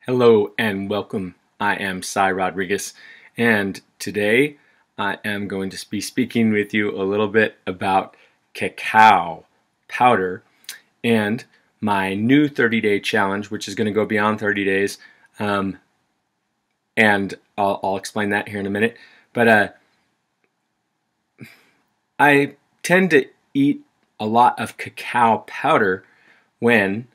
Hello and welcome. I am Cy Rodriguez, and today I am going to be speaking with you a little bit about cacao powder and my new 30-day challenge, which is going to go beyond 30 days, and I'll explain that here in a minute. But I tend to eat a lot of cacao powder when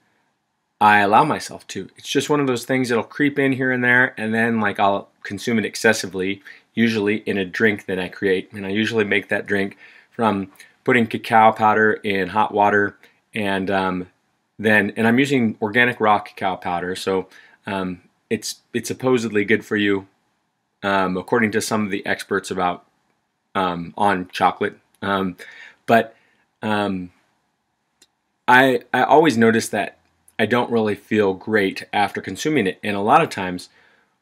I allow myself to. It's just one of those things that'll creep in here and there, and then I'll consume it excessively, usually in a drink that I create. And I usually make that drink from putting cacao powder in hot water, and I'm using organic raw cacao powder, so it's supposedly good for you, according to some of the experts about on chocolate. But I always notice that I don't really feel great after consuming it, and a lot of times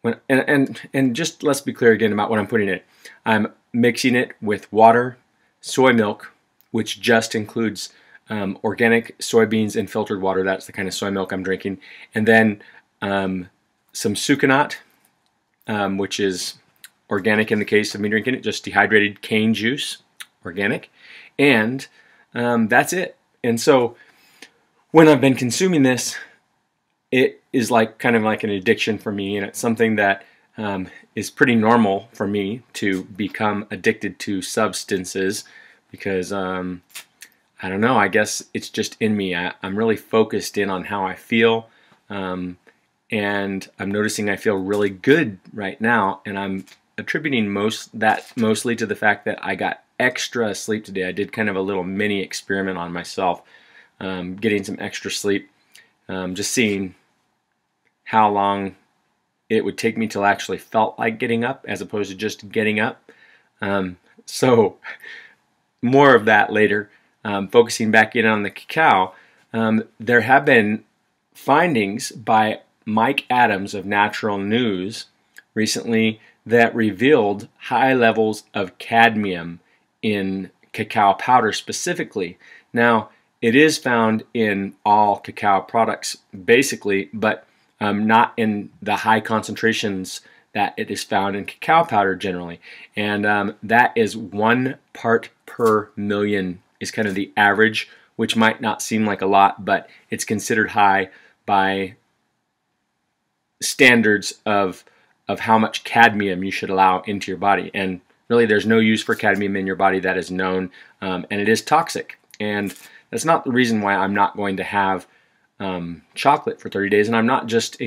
when and just let's be clear again about what I'm putting in it. I'm mixing it with water, soy milk, which just includes organic soybeans and filtered water. That's the kind of soy milk I'm drinking, and then some sucanat, which is organic in the case of me drinking it, just dehydrated cane juice, organic, and that's it. And so when I've been consuming this, it is kind of like an addiction for me, and it's something that is pretty normal for me to become addicted to substances because I don't know, I guess it's just in me. I'm really focused in on how I feel, and I'm noticing I feel really good right now, and I'm attributing mostly to the fact that I got extra sleep today. I did kind of a little mini experiment on myself, getting some extra sleep, just seeing how long it would take me till I actually felt like getting up as opposed to just getting up. So more of that later. Focusing back in on the cacao, there have been findings by Mike Adams of Natural News recently that revealed high levels of cadmium in cacao powder specifically. Now, it is found in all cacao products basically, but not in the high concentrations that it is found in cacao powder generally. And that is 1 part per million is kind of the average, which might not seem like a lot, but it's considered high by standards of how much cadmium you should allow into your body. And really there's no use for cadmium in your body that is known, and it is toxic. And that's not the reason why I'm not going to have chocolate for 30 days, and I'm not just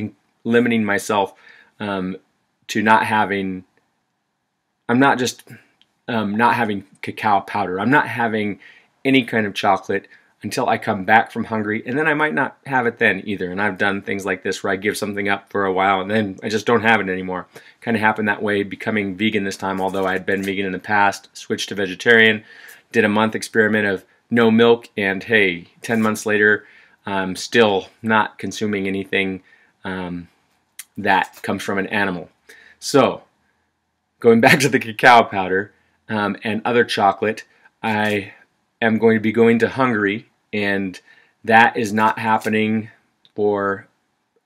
limiting myself to not having. I'm not just not having cacao powder. I'm not having any kind of chocolate until I come back from Hungary, and then I might not have it then either. And I've done things like this where I give something up for a while, and then I just don't have it anymore. Kind of happened that way becoming vegan this time, although I had been vegan in the past, switched to vegetarian, did a month experiment of no milk, and hey, 10 months later, I'm still not consuming anything that comes from an animal. So, going back to the cacao powder and other chocolate, I am going to be going to Hungary, and that is not happening for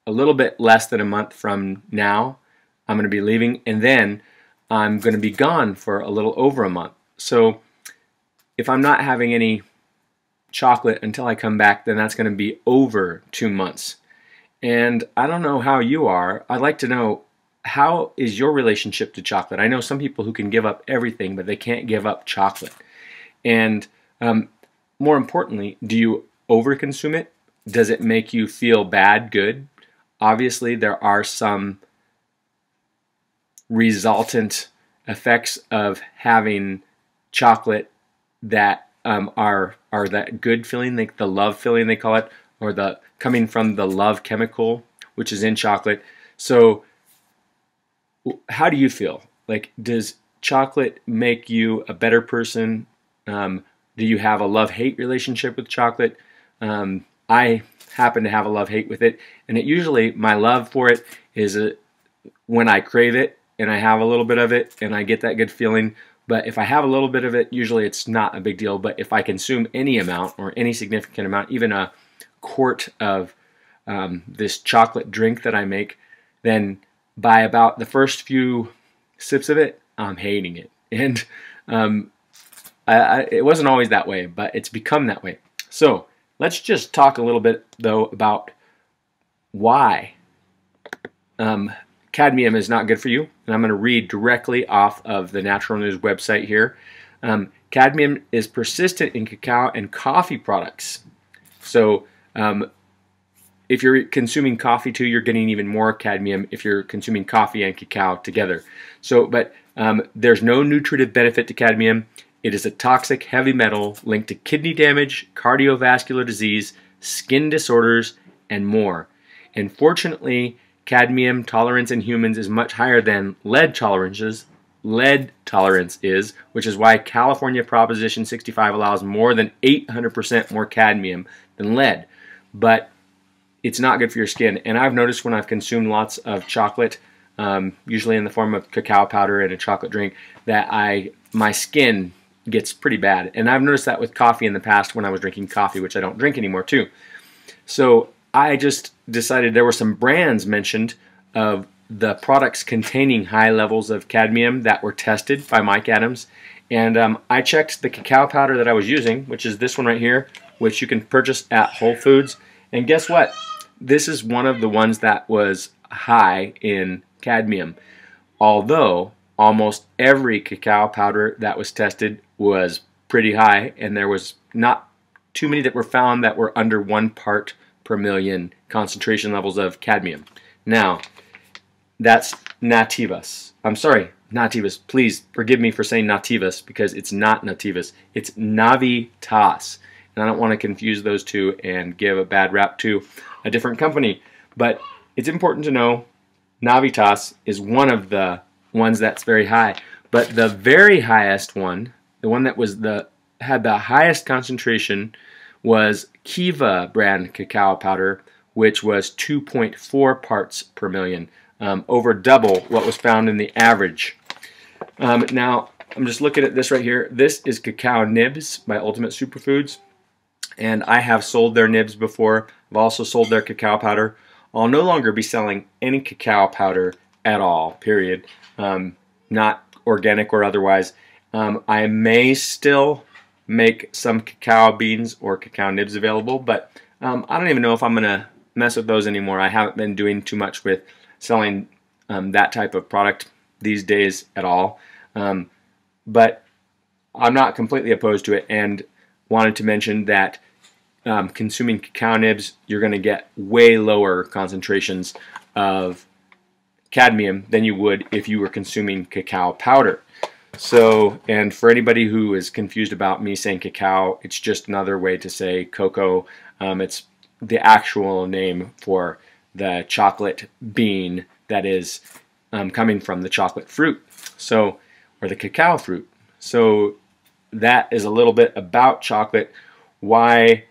a little bit less than a month from now. I'm going to be leaving, and then I'm going to be gone for a little over a month. So, if I'm not having any chocolate until I come back, then that's going to be over 2 months. And I don't know how you are. I'd like to know, how is your relationship to chocolate? I know some people who can give up everything, but they can't give up chocolate. And more importantly, do you overconsume it? Does it make you feel bad, good? Obviously, there are some resultant effects of having chocolate that are that good feeling, like the love feeling they call it, or the coming from the love chemical, which is in chocolate. So how do you feel? Like, does chocolate make you a better person? Do you have a love-hate relationship with chocolate? I happen to have a love-hate with it, and it usually, my love for it is when I crave it and I have a little bit of it and I get that good feeling. But if I have a little bit of it, usually it's not a big deal. But if I consume any amount or any significant amount, even a quart of this chocolate drink that I make, then by about the first few sips of it, I'm hating it. And it wasn't always that way, but it's become that way. So let's just talk a little bit, though, about why cadmium is not good for you. And I'm going to read directly off of the Natural News website here. Cadmium is persistent in cacao and coffee products. So if you're consuming coffee too, you're getting even more cadmium if you're consuming coffee and cacao together. So, but there's no nutritive benefit to cadmium. It is a toxic heavy metal linked to kidney damage, cardiovascular disease, skin disorders, and more. And fortunately, cadmium tolerance in humans is much higher than lead tolerance is, which is why California Proposition 65 allows more than 800% more cadmium than lead. But it's not good for your skin. And I've noticed when I've consumed lots of chocolate, usually in the form of cacao powder and a chocolate drink, that my skin gets pretty bad. And I've noticed that with coffee in the past when I was drinking coffee, which I don't drink anymore too. So I just decided there were some brands mentioned of the products containing high levels of cadmium that were tested by Mike Adams. And I checked the cacao powder that I was using, which is this one right here, which you can purchase at Whole Foods. And guess what? This is one of the ones that was high in cadmium. Although almost every cacao powder that was tested was pretty high, and there was not too many that were found that were under 1 part per million concentration levels of cadmium. Now, that's nativas. I'm sorry, nativas. Please forgive me for saying nativas because it's not nativas. It's navitas. And I don't want to confuse those two and give a bad rap to a different company. But it's important to know Navitas is one of the ones that's very high. But the very highest one, the one that was had the highest concentration, was Kiva brand cacao powder, which was 2.4 parts per million, over double what was found in the average. Now, I'm just looking at this right here. This is cacao nibs by Ultimate Superfoods, and I have sold their nibs before. I've also sold their cacao powder. I'll no longer be selling any cacao powder at all, period. Not organic or otherwise. I may still make some cacao beans or cacao nibs available, but I don't even know if I'm going to mess with those anymore. I haven't been doing too much with selling that type of product these days at all. But I'm not completely opposed to it, and wanted to mention that consuming cacao nibs, you're going to get way lower concentrations of cadmium than you would if you were consuming cacao powder. So, and for anybody who is confused about me saying cacao, it's just another way to say cocoa. It's the actual name for the chocolate bean that is coming from the chocolate fruit, so, or the cacao fruit. So that is a little bit about chocolate, why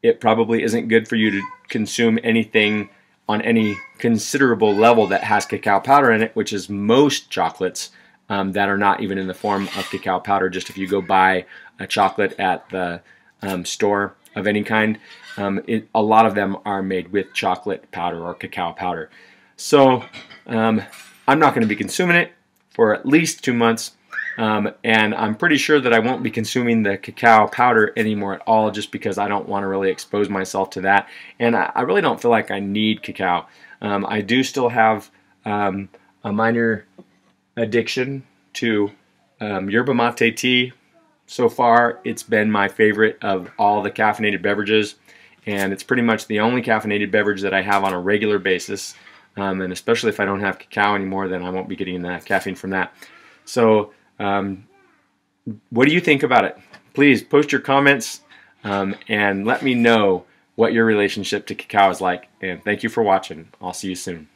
it probably isn't good for you to consume anything on any considerable level that has cacao powder in it, which is most chocolates that are not even in the form of cacao powder. Just if you go buy a chocolate at the store of any kind, a lot of them are made with chocolate powder or cacao powder. So I'm not going to be consuming it for at least 2 months. And I'm pretty sure that I won't be consuming the cacao powder anymore at all, just because I don't want to really expose myself to that. And I really don't feel like I need cacao. I do still have a minor addiction to yerba mate tea. So far, it's been my favorite of all the caffeinated beverages, and it's pretty much the only caffeinated beverage that I have on a regular basis. And especially if I don't have cacao anymore, then I won't be getting the caffeine from that. So what do you think about it? Please post your comments and let me know what your relationship to cacao is like. And thank you for watching. I'll see you soon.